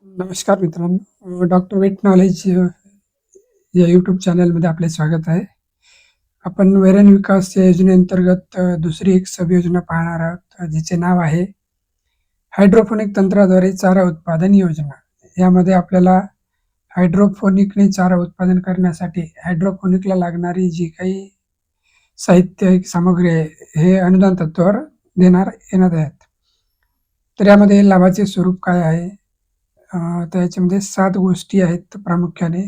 नमस्कार मित्रांनो, doctor weight knowledge या यूट्यूब चॅनलमध्ये आपले स्वागत आहे. आपण वैरण विकास या योजनेअंतर्गत दुसरी एक सबयोजना पाहणार आहोत, जिचे नाव आहे हायड्रोपोनिक तंत्राद्वारे चारा उत्पादन योजना. यामध्ये आपल्याला हायड्रोपोनिकने चारा उत्पादन करण्यासाठी हायड्रोपोनिकला लागणारी जी काही साहित्य सामग्री आहे, हे अनुदान तत्त्वावर येण्यात आहेत. तर यामध्ये लाभाचे स्वरूप काय आहे? तर याच्यामध्ये 7 गोष्टी आहेत प्रामुख्याने.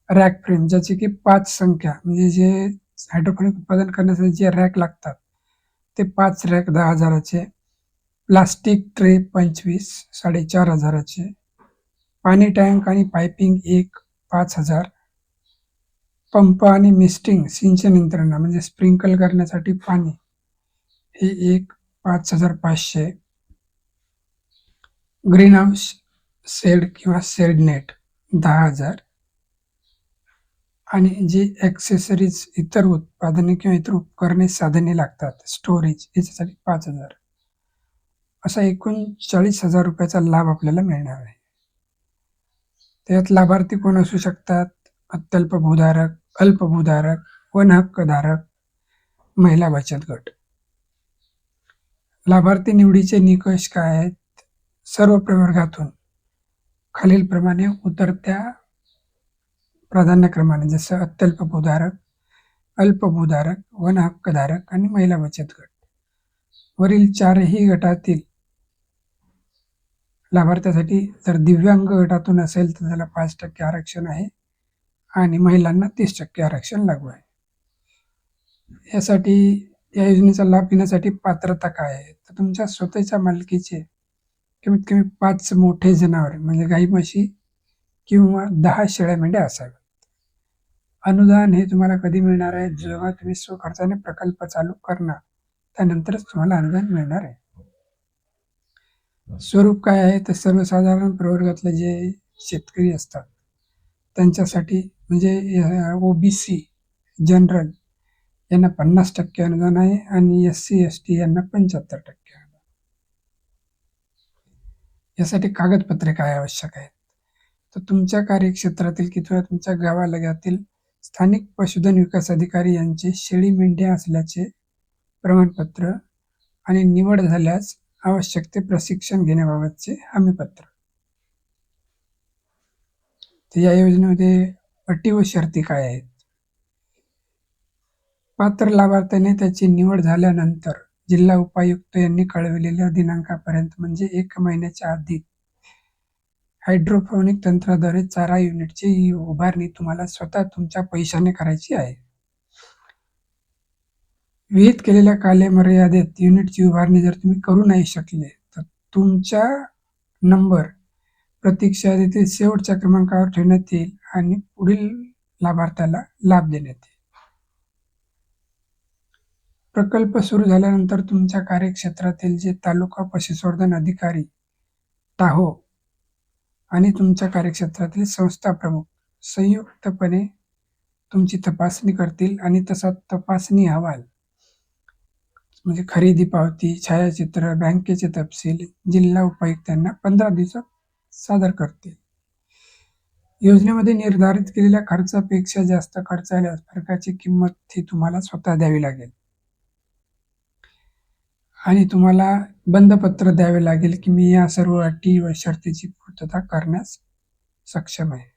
रॅक फ्रेम, ज्याची की 5 संख्या, म्हणजे जे हायड्रोपोनिक उत्पादन करण्यासाठी जे रॅक लागतात ते 5 रॅक 10,000चे. प्लास्टिक ट्रे 25 4,500चे. पाणी टँक आणि पायपिंग एक 5,000. पंप आणि मिस्टिंग सिंचन यंत्रणा म्हणजे स्प्रिंकल करण्यासाठी पाणी, हे एक 5,500. ग्रीन हाऊस शेड किंवा शेड नेट 10,000. आणि जी ॲक्सेसरीज, इतर उत्पादने किंवा इतर उपकरणे साधने लागतात, स्टोरेज, याच्यासाठी 5,000. असा एकूण 40,000 रुपयाचा लाभ आपल्याला मिळणार आहे. त्यात लाभार्थी कोण असू शकतात? अत्यल्प भूधारक, अल्प भूधारक, वन हक्कधारक, महिला बचत गट. लाभार्थी निवडीचे निकष काय आहेत? सर्व प्रवर्गातून खालीलप्रमाणे उतरत्या प्राधान्यक्रमाने, जसं अत्यल्प भूधारक, अल्प भूधारक, वन हक्कधारक आणि महिला बचत गट. वरील 4ही गटातील लाभार्थ्यासाठी जर दिव्यांग गटातून असेल तर त्याला 5% आरक्षण आहे आणि महिलांना 30% आरक्षण लागू आहे. यासाठी या योजनेचा लाभ घेण्यासाठी पात्रता काय आहे? तर तुमच्या स्वतःच्या मालकीचे कमीत कमी 5 मोठे जनावरे म्हणजे गाई म्हशी किंवा 10 शेळ्या मेंढ्या असाव्यात. अनुदान हे तुम्हाला कधी मिळणार आहे? जेव्हा तुम्ही स्वखर्चाने प्रकल्प चालू करणार, त्यानंतरच तुम्हाला अनुदान मिळणार आहे. स्वरूप काय आहे? तर सर्वसाधारण प्रवर्गातले जे शेतकरी असतात त्यांच्यासाठी, म्हणजे ओबीसी, जनरल यांना 50% अनुदान आहे आणि SC ST यांना 75% अनुदान. यासाठी कागदपत्रे काय आवश्यक आहेत? तर तुमच्या कार्यक्षेत्रातील किंवा तुमच्या गावालगतील स्थानिक पशुधन विकास अधिकारी यांचे शेळी मेंढ्या असल्याचे प्रमाणपत्र आणि निवड झाल्यास आवश्यक ते प्रशिक्षण घेण्याबाबतचे हमीपत्र. तर या योजनेमध्ये अटी व शर्ती काय आहेत? पात्र लाभार्थ्याने त्याची निवड झाल्यानंतर जिल्हा उपायुक्त यांनी कळविलेल्या दिनांकापर्यंत, म्हणजे 1 महिन्याच्या आधी, हायड्रोपोनिक तंत्राद्वारे चारा युनिटची उभारणी तुम्हाला स्वतः तुमच्या पैशाने करायची आहे. विहित केलेल्या कालमर्यादेत युनिटची उभारणी जर तुम्ही करू नाही शकले तर तुमचा नंबर प्रतीक्षा यादीतील शेवटच्या क्रमांकावर ठेवण्यात येईल आणि पुढील लाभार्थ्याला लाभ देण्यात येईल. प्रकल्प सुरू झाल्यानंतर तुमच्या कार्यक्षेत्रातील जे तालुका पशुसंवर्धन अधिकारी, टाहो, आणि तुमच्या कार्यक्षेत्रातील संस्था प्रमुख संयुक्तपणे तुमची तपासणी करतील आणि तसा तपासणी अहवाल, म्हणजे खरेदी पावती, छायाचित्र, बँकेचे तपशील जिल्हा उपायुक्तांना 15 दिवसात सादर करतील. योजनेमध्ये निर्धारित केलेल्या खर्चापेक्षा जास्त खर्च आल्यास फरकाची किंमत ही तुम्हाला स्वतः द्यावी लागेल आणि तुम्हाला बंधपत्र द्यावे लागेल की मी या सर्व अटी व शर्तीची पूर्तता करण्यास सक्षम आहे.